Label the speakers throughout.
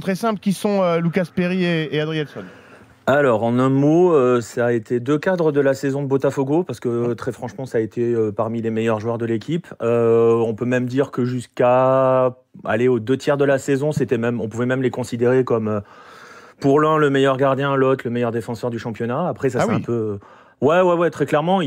Speaker 1: Très simples qui sont Lucas Perry et Adrielson.
Speaker 2: Alors, en un mot, ça a été 2 cadres de la saison de Botafogo, parce que très franchement, ça a été parmi les meilleurs joueurs de l'équipe. On peut même dire que jusqu'à aller aux 2 tiers de la saison, on pouvait même les considérer comme, pour l'un, le meilleur gardien, l'autre, le meilleur défenseur du championnat. Après, ça c'est un peu... Ouais, très clairement,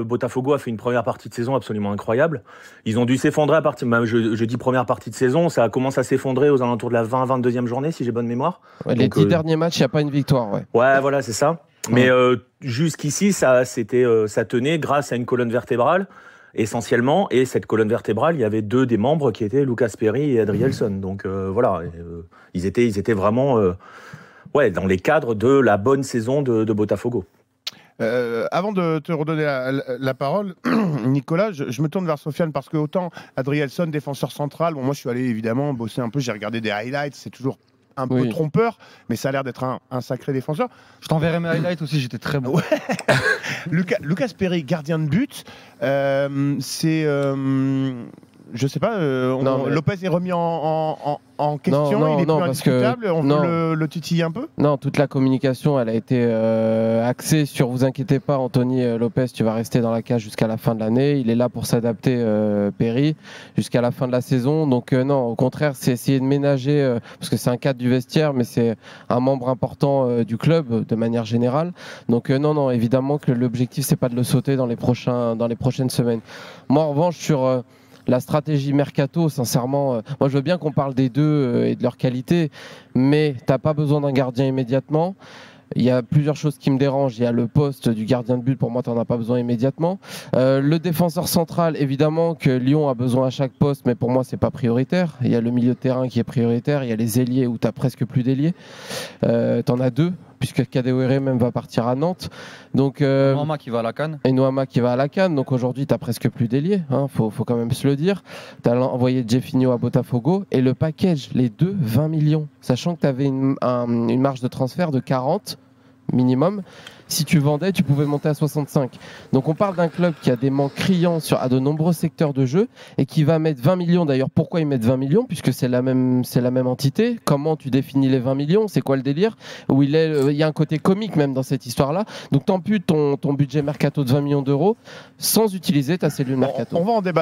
Speaker 2: Botafogo a fait une première partie de saison absolument incroyable. Ils ont dû s'effondrer à partir, je dis première partie de saison, ça commence à s'effondrer aux alentours de la 20-22e journée, si j'ai bonne mémoire.
Speaker 3: Ouais, les 10 derniers matchs, il n'y a pas une victoire.
Speaker 2: Ouais, voilà, c'est ça. Mais jusqu'ici, ça tenait grâce à une colonne vertébrale, essentiellement. Et cette colonne vertébrale, il y avait 2 des membres qui étaient Lucas Perry et Adrielson. Donc voilà, ils étaient vraiment... dans les cadres de la bonne saison de Botafogo.
Speaker 1: Avant de te redonner la parole, Nicolas, je me tourne vers Sofiane parce que autant Adrielson, défenseur central, moi je suis allé évidemment bosser un peu, j'ai regardé des highlights, c'est toujours un peu trompeur, mais ça a l'air d'être un sacré défenseur.
Speaker 4: Je t'enverrai mes highlights aussi, j'étais très bon.
Speaker 1: Lucas Perry, gardien de but, c'est... je sais pas, Lopez est remis en question, il est plus indiscutable, on veut le titiller un peu.
Speaker 3: Non, toute la communication, elle a été axée sur vous inquiétez pas, Anthony Lopez, tu vas rester dans la cage jusqu'à la fin de l'année. Il est là pour s'adapter, Perry, jusqu'à la fin de la saison. Donc non, au contraire, c'est essayer de ménager, parce que c'est un cadre du vestiaire, mais c'est un membre important du club de manière générale. Donc non, évidemment que l'objectif, c'est pas de le sauter dans les prochaines semaines. Moi, en revanche, sur... la stratégie mercato, sincèrement, moi je veux bien qu'on parle des deux et de leur qualité, mais t'as pas besoin d'un gardien immédiatement. Il y a plusieurs choses qui me dérangent. Il y a le poste du gardien de but, pour moi, tu n'en as pas besoin immédiatement. Le défenseur central, évidemment que Lyon a besoin à chaque poste, mais pour moi, c'est pas prioritaire. Il y a le milieu de terrain qui est prioritaire. Il y a les ailiers où tu n'as presque plus d'ailiers. Tu en as 2, puisque Kadewere même va partir à Nantes. Donc,
Speaker 4: Noama qui va à la CAN.
Speaker 3: Et Noama qui va à la CAN. Donc aujourd'hui, tu n'as presque plus d'ailiers. Faut quand même se le dire. Tu as envoyé Jeffinho à Botafogo. Et le package, les 2, 20 millions. Sachant que tu avais une marge de transfert de 40 minimum. Si tu vendais, tu pouvais monter à 65. Donc on parle d'un club qui a des manques criants à de nombreux secteurs de jeu et qui va mettre 20 millions. D'ailleurs, pourquoi ils mettent 20 millions? Puisque c'est la même entité. Comment tu définis les 20 millions? C'est quoi le délire? Il y a un côté comique même dans cette histoire-là. Donc t'amputes ton budget mercato de 20 millions d'euros sans utiliser ta cellule mercato.
Speaker 1: On va en débattre.